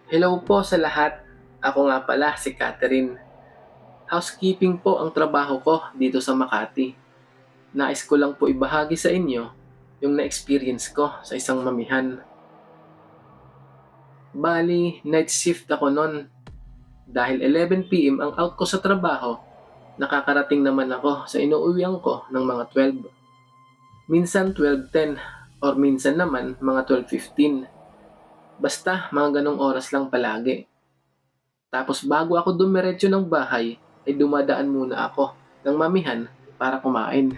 Hello po sa lahat. Ako nga pala si Catherine. Housekeeping po ang trabaho ko dito sa Makati. Nais ko lang po ibahagi sa inyo yung na-experience ko sa isang mamihan. Bali, night shift ako noon. Dahil 11 p.m. ang out ko sa trabaho, nakakarating naman ako sa inuuwian ko ng mga 12. Minsan 12:10 or minsan naman mga 12:15. Basta mga ganong oras lang palagi. Tapos bago ako dumiretso ng bahay, ay dumadaan muna ako ng mamihan para kumain.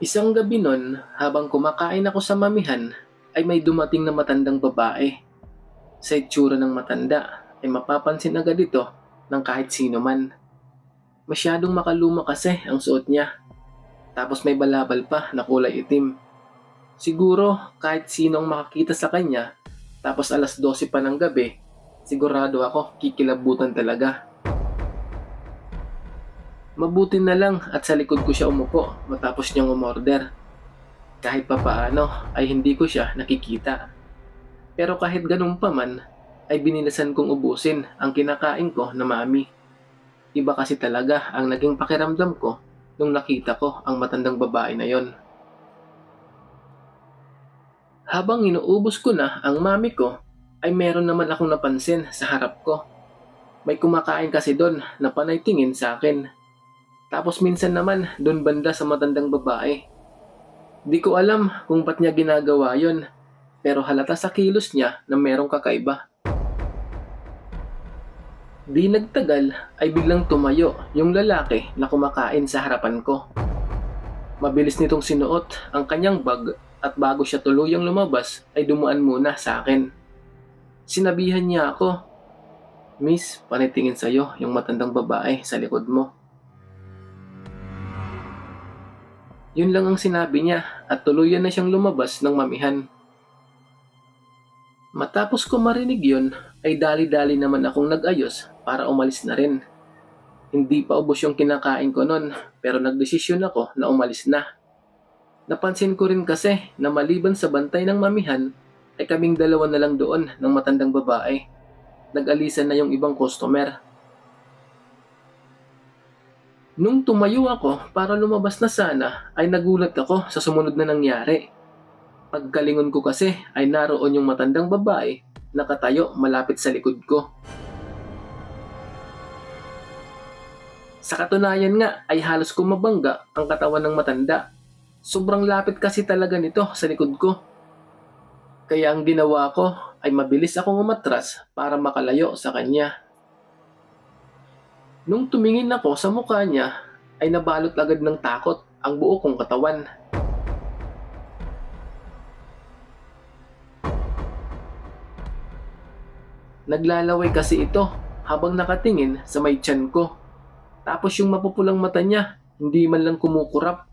Isang gabi nun, habang kumakain ako sa mamihan, ay may dumating na matandang babae. Sa itsura ng matanda, ay mapapansin agad ito ng kahit sino man. Masyadong makaluma kasi ang suot niya. Tapos may balabal pa na kulay itim. Siguro kahit sino ang makakita sa kanya, tapos alas 12 pa ng gabi, sigurado ako kikilabutan talaga. Mabuti na lang at sa likod ko siya umupo matapos niyang umorder. Kahit papaano ay hindi ko siya nakikita. Pero kahit ganun pa man, ay binilasan kong ubusin ang kinakain ko na mami. Iba kasi talaga ang naging pakiramdam ko nung nakita ko ang matandang babae na yon. Habang inuubos ko na ang mami ko, ay meron naman akong napansin sa harap ko. May kumakain kasi doon na panay tingin sa akin. Tapos minsan naman doon banda sa matandang babae. Di ko alam kung ba't niya ginagawa yon, pero halata sa kilos niya na merong kakaiba. Di nagtagal ay biglang tumayo yung lalaki na kumakain sa harapan ko. Mabilis nitong sinuot ang kanyang bag at bago siya tuluyang lumabas ay dumaan muna sa akin. Sinabihan niya ako, "Miss, panitingin sa'yo yung matandang babae sa likod mo." Yun lang ang sinabi niya at tuluyan na siyang lumabas ng mamihan. Matapos ko marinig yun, ay dali-dali naman akong nag-ayos para umalis na rin. Hindi pa ubos yung kinakain ko nun, pero nagdesisyon ako na umalis na. Napansin ko rin kasi na maliban sa bantay ng mamihan, ay kaming dalawa na lang doon ng matandang babae. Nag-alisan na yung ibang customer. Nung tumayo ako para lumabas na sana, ay nagulat ako sa sumunod na nangyari. Pagkalingon ko kasi ay naroon yung matandang babae nakatayo malapit sa likod ko. Sa katunayan nga ay halos kumabangga ang katawan ng matanda. Sobrang lapit kasi talaga nito sa likod ko. Kaya ang ginawa ko ay mabilis akong umatras para makalayo sa kanya. Nung tumingin ako sa mukha niya ay nabalot agad ng takot ang buo kong katawan. Naglalaway kasi ito habang nakatingin sa may tiyan ko. Tapos yung mapupulang mata niya, hindi man lang kumukurap.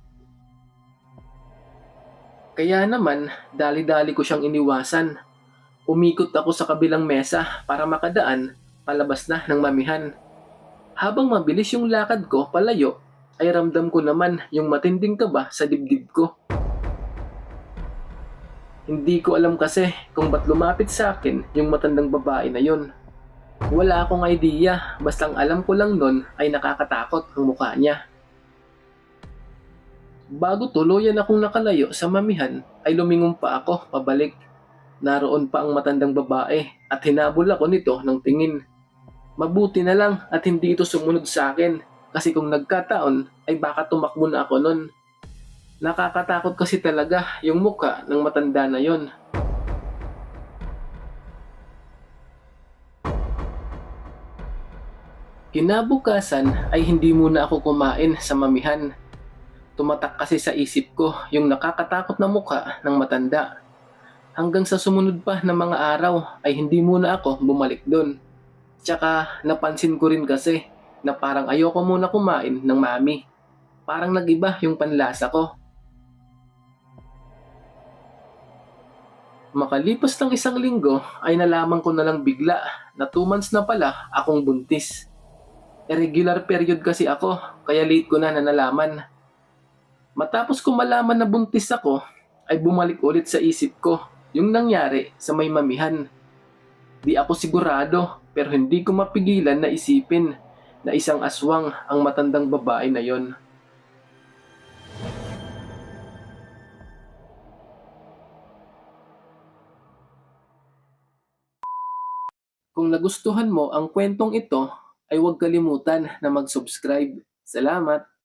Kaya naman, dali-dali ko siyang iniwasan. Umikot ako sa kabilang mesa para makadaan palabas na ng mamihan. Habang mabilis yung lakad ko palayo, ay ramdam ko naman yung matinding kaba sa dibdib ko. Hindi ko alam kasi kung ba't lumapit sa akin yung matandang babae na yun. Wala akong idea, basta ang alam ko lang nun ay nakakatakot ang mukha niya. Bago tuluyan akong nakalayo sa mamihan, ay lumingon pa ako pabalik. Naroon pa ang matandang babae at hinabol ako nito ng tingin. Mabuti na lang at hindi ito sumunod sa akin kasi kung nagkataon ay baka tumakbo na ako nun. Nakakatakot kasi talaga yung mukha ng matanda na yon. Kinabukasan ay hindi muna ako kumain sa mamihan. Tumatak kasi sa isip ko yung nakakatakot na mukha ng matanda. Hanggang sa sumunod pa na mga araw ay hindi muna ako bumalik doon. Tsaka napansin ko rin kasi na parang ayoko muna kumain ng mami. Parang nagiba yung panlasa ko. Makalipas ng isang linggo ay nalaman ko na lang bigla na 2 months na pala akong buntis. Irregular period kasi ako kaya late ko na nalaman. Matapos ko malaman na buntis ako ay bumalik ulit sa isip ko Yung nangyari sa may mamihan, di ako sigurado pero hindi ko mapigilan na isipin na isang aswang ang matandang babae na yon. Kung nagustuhan mo ang kwentong ito, ay huwag kalimutan na mag-subscribe. Salamat!